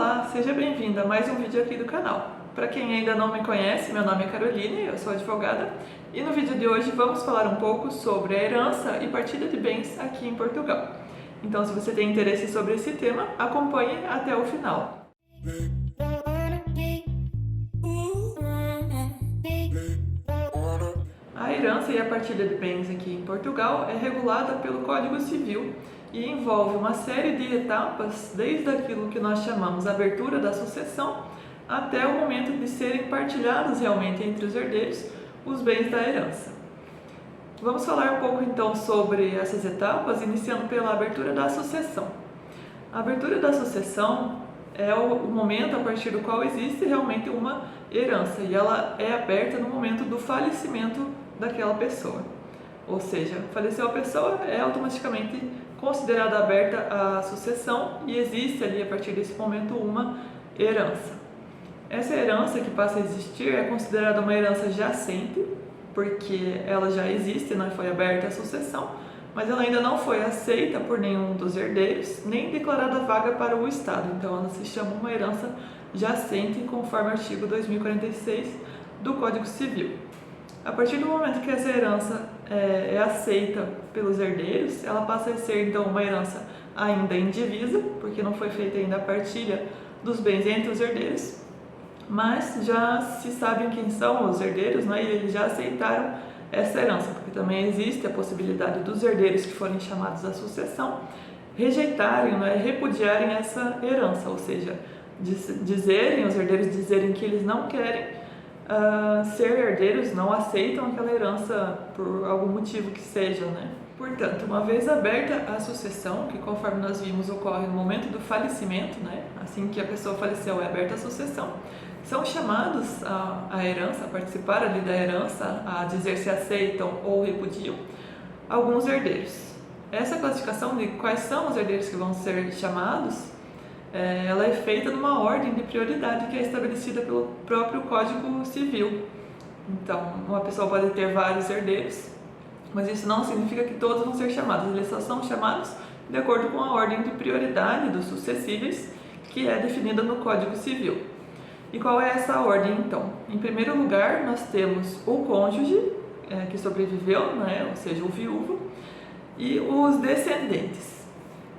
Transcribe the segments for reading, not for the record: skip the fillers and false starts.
Olá, seja bem-vinda a mais um vídeo aqui do canal. Para quem ainda não me conhece, meu nome é Caroline, eu sou advogada e no vídeo de hoje vamos falar um pouco sobre a herança e partilha de bens aqui em Portugal. Então, se você tem interesse sobre esse tema, acompanhe até o final. A herança e a partilha de bens aqui em Portugal é regulada pelo Código Civil e envolve uma série de etapas, desde aquilo que nós chamamos a abertura da sucessão até o momento de serem partilhados realmente entre os herdeiros os bens da herança. Vamos falar um pouco então sobre essas etapas, iniciando pela abertura da sucessão. A abertura da sucessão é o momento a partir do qual existe realmente uma herança e ela é aberta no momento do falecimento daquela pessoa. Ou seja, faleceu a pessoa, é automaticamente considerada aberta a sucessão e existe ali a partir desse momento uma herança. Essa herança que passa a existir é considerada uma herança jacente, porque ela já existe, não foi aberta a sucessão, mas ela ainda não foi aceita por nenhum dos herdeiros, nem declarada vaga para o Estado. Então ela se chama uma herança jacente, conforme o artigo 2046 do Código Civil. A partir do momento que essa herança é aceita pelos herdeiros, ela passa a ser então uma herança ainda indivisa, porque não foi feita ainda a partilha dos bens entre os herdeiros, mas já se sabem quem são os herdeiros, né, e eles já aceitaram essa herança, porque também existe a possibilidade dos herdeiros que forem chamados à sucessão rejeitarem, né, repudiarem essa herança, ou seja, os herdeiros dizerem que eles não querem ser herdeiros, não aceitam aquela herança por algum motivo que seja, né? Portanto, uma vez aberta a sucessão, que conforme nós vimos ocorre no momento do falecimento, né? Assim que a pessoa faleceu é aberta a sucessão, são chamados à herança, a participar ali da herança, a dizer se aceitam ou repudiam, alguns herdeiros. Essa classificação de quais são os herdeiros que vão ser chamados, ela é feita numa ordem de prioridade que é estabelecida pelo próprio Código Civil. Então, uma pessoa pode ter vários herdeiros, mas isso não significa que todos vão ser chamados, eles só são chamados de acordo com a ordem de prioridade dos sucessíveis, que é definida no Código Civil. E qual é essa ordem, então? Em primeiro lugar, nós temos o cônjuge, que sobreviveu, né? Ou seja, o viúvo, e os descendentes.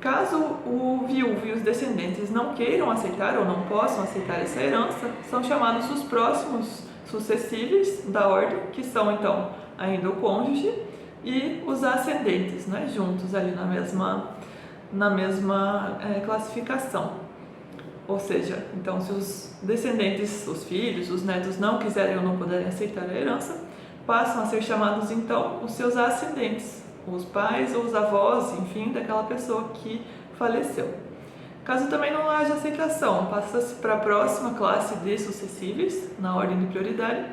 Caso o viúvo e os descendentes não queiram aceitar ou não possam aceitar essa herança, são chamados os próximos sucessíveis da ordem, que são então ainda o cônjuge e os ascendentes, né, juntos ali na mesma classificação. Ou seja, então se os descendentes, os filhos, os netos não quiserem ou não puderem aceitar a herança, passam a ser chamados então os seus ascendentes, os pais ou os avós, enfim, daquela pessoa que faleceu. Caso também não haja aceitação, passa-se para a próxima classe de sucessíveis, na ordem de prioridade,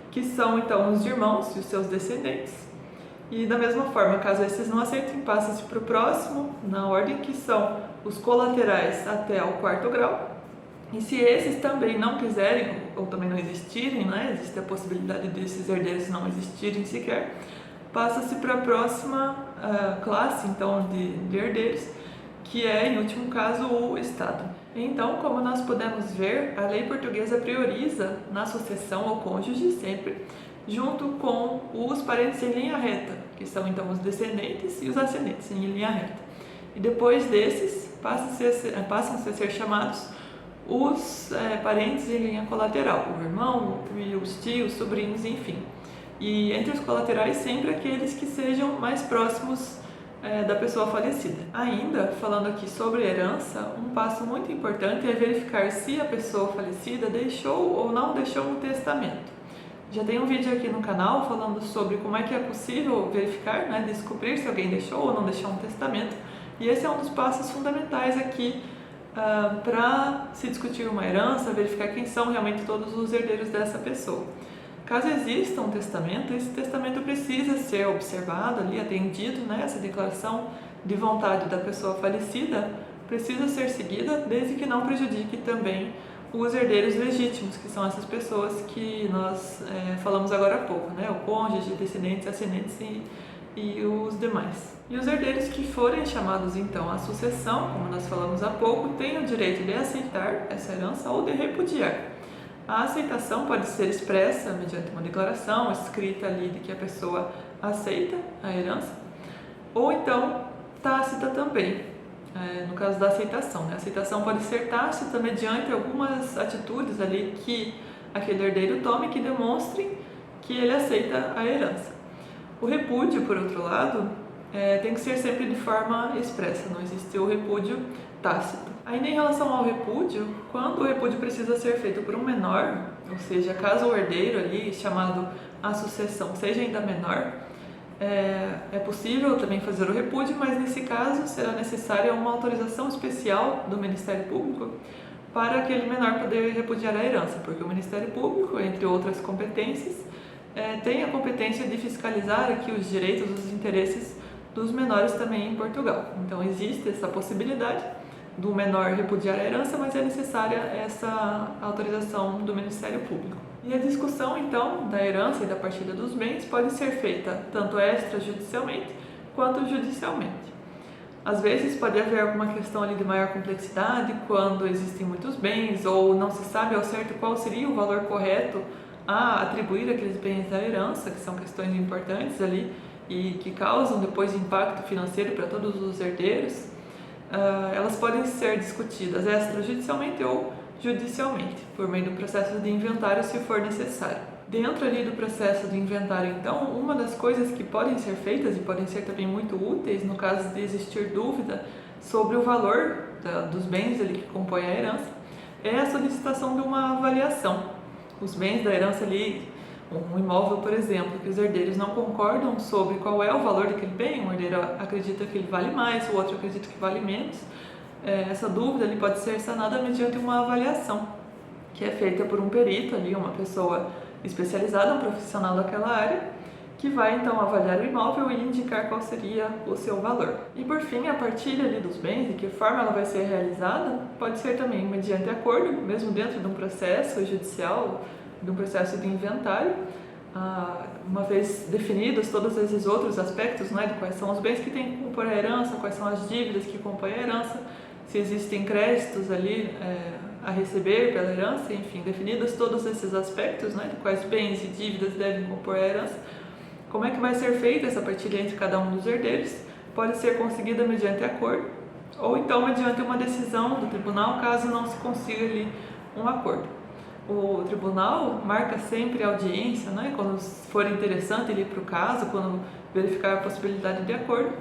que são então os irmãos e os seus descendentes. E da mesma forma, caso esses não aceitem, passa-se para o próximo, na ordem que são os colaterais até o quarto grau. E se esses também não quiserem, ou também não existirem, né, existe a possibilidade desses herdeiros não existirem sequer, passa-se para a próxima classe, então, de herdeiros, que é, em último caso, o Estado. Então, como nós podemos ver, a lei portuguesa prioriza na sucessão ao cônjuge sempre, junto com os parentes em linha reta, que são, então, os descendentes e os ascendentes em linha reta. E depois desses, passam a ser chamados os parentes em linha colateral, o irmão, os tios, sobrinhos, enfim. E entre os colaterais, sempre aqueles que sejam mais próximos da pessoa falecida. Ainda, falando aqui sobre herança, um passo muito importante é verificar se a pessoa falecida deixou ou não deixou um testamento. Já tem um vídeo aqui no canal falando sobre como é que é possível verificar, né, descobrir se alguém deixou ou não deixou um testamento. E esse é um dos passos fundamentais aqui para se discutir uma herança, verificar quem são realmente todos os herdeiros dessa pessoa. Caso exista um testamento, esse testamento precisa ser observado ali, atendido, né? Essa declaração de vontade da pessoa falecida precisa ser seguida, desde que não prejudique também os herdeiros legítimos, que são essas pessoas que nós falamos agora há pouco, né? O cônjuge, descendentes, ascendentes e os demais. E os herdeiros que forem chamados então à sucessão, como nós falamos há pouco, têm o direito de aceitar essa herança ou de repudiar. A aceitação pode ser expressa mediante uma declaração escrita ali de que a pessoa aceita a herança, ou então tácita também, no caso da aceitação. A aceitação pode ser tácita mediante algumas atitudes ali que aquele herdeiro tome que demonstrem que ele aceita a herança. O repúdio, por outro lado, tem que ser sempre de forma expressa, não existe o repúdio tácito. Ainda em relação ao repúdio, quando o repúdio precisa ser feito por um menor, ou seja, caso o herdeiro ali chamado à sucessão seja ainda menor, é possível também fazer o repúdio, mas nesse caso será necessária uma autorização especial do Ministério Público para aquele menor poder repudiar a herança, porque o Ministério Público, entre outras competências, tem a competência de fiscalizar aqui os direitos, os interesses dos menores também em Portugal. Então existe essa possibilidade do menor repudiar a herança, mas é necessária essa autorização do Ministério Público. E a discussão, então, da herança e da partilha dos bens pode ser feita tanto extrajudicialmente quanto judicialmente. Às vezes pode haver alguma questão ali de maior complexidade quando existem muitos bens ou não se sabe ao certo qual seria o valor correto a atribuir aqueles bens da herança, que são questões importantes ali e que causam depois impacto financeiro para todos os herdeiros. Elas podem ser discutidas extrajudicialmente ou judicialmente, por meio do processo de inventário, se for necessário. Dentro ali do processo de inventário, então, uma das coisas que podem ser feitas e podem ser também muito úteis no caso de existir dúvida sobre o valor dos bens ali que compõem a herança, é a solicitação de uma avaliação. Os bens da herança ali, um imóvel, por exemplo, que os herdeiros não concordam sobre qual é o valor daquele bem, um herdeiro acredita que ele vale mais, o outro acredita que vale menos. Essa dúvida ali pode ser sanada mediante uma avaliação, que é feita por um perito ali, uma pessoa especializada, um profissional daquela área, que vai então avaliar o imóvel e indicar qual seria o seu valor. E por fim, a partilha ali dos bens, de que forma ela vai ser realizada, pode ser também mediante acordo, mesmo dentro de um processo judicial, de um processo de inventário, uma vez definidos todos esses outros aspectos, né, de quais são os bens que tem que compor a herança, quais são as dívidas que compõem a herança, se existem créditos ali a receber pela herança, enfim, definidos todos esses aspectos, né, de quais bens e dívidas devem compor a herança, como é que vai ser feita essa partilha entre cada um dos herdeiros, pode ser conseguida mediante acordo, ou então mediante uma decisão do tribunal, caso não se consiga ali um acordo. O tribunal marca sempre a audiência, né, quando for interessante ir para o caso, quando verificar a possibilidade de acordo,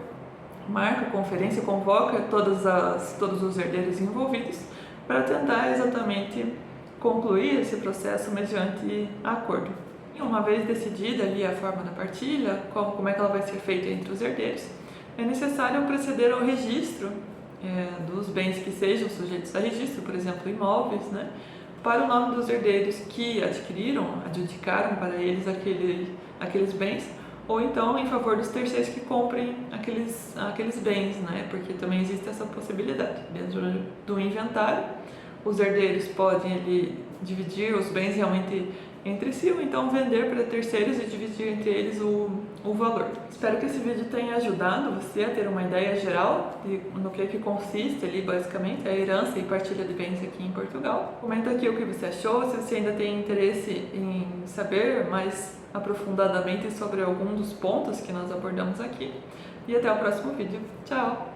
marca a conferência, convoca todos os herdeiros envolvidos para tentar exatamente concluir esse processo mediante acordo. E uma vez decidida ali a forma da partilha, como é que ela vai ser feita entre os herdeiros, é necessário proceder ao registro dos bens que sejam sujeitos a registro, por exemplo, imóveis, né, para o nome dos herdeiros que adjudicaram para eles aqueles bens, ou então em favor dos terceiros que comprem aqueles bens, né? Porque também existe essa possibilidade. Dentro do inventário, os herdeiros podem ali dividir os bens realmente entre si, ou então vender para terceiros e dividir entre eles o valor. Espero que esse vídeo tenha ajudado você a ter uma ideia geral no que consiste ali basicamente a herança e partilha de bens aqui em Portugal. Comenta aqui o que você achou, se você ainda tem interesse em saber mais aprofundadamente sobre algum dos pontos que nós abordamos aqui. E até o próximo vídeo. Tchau!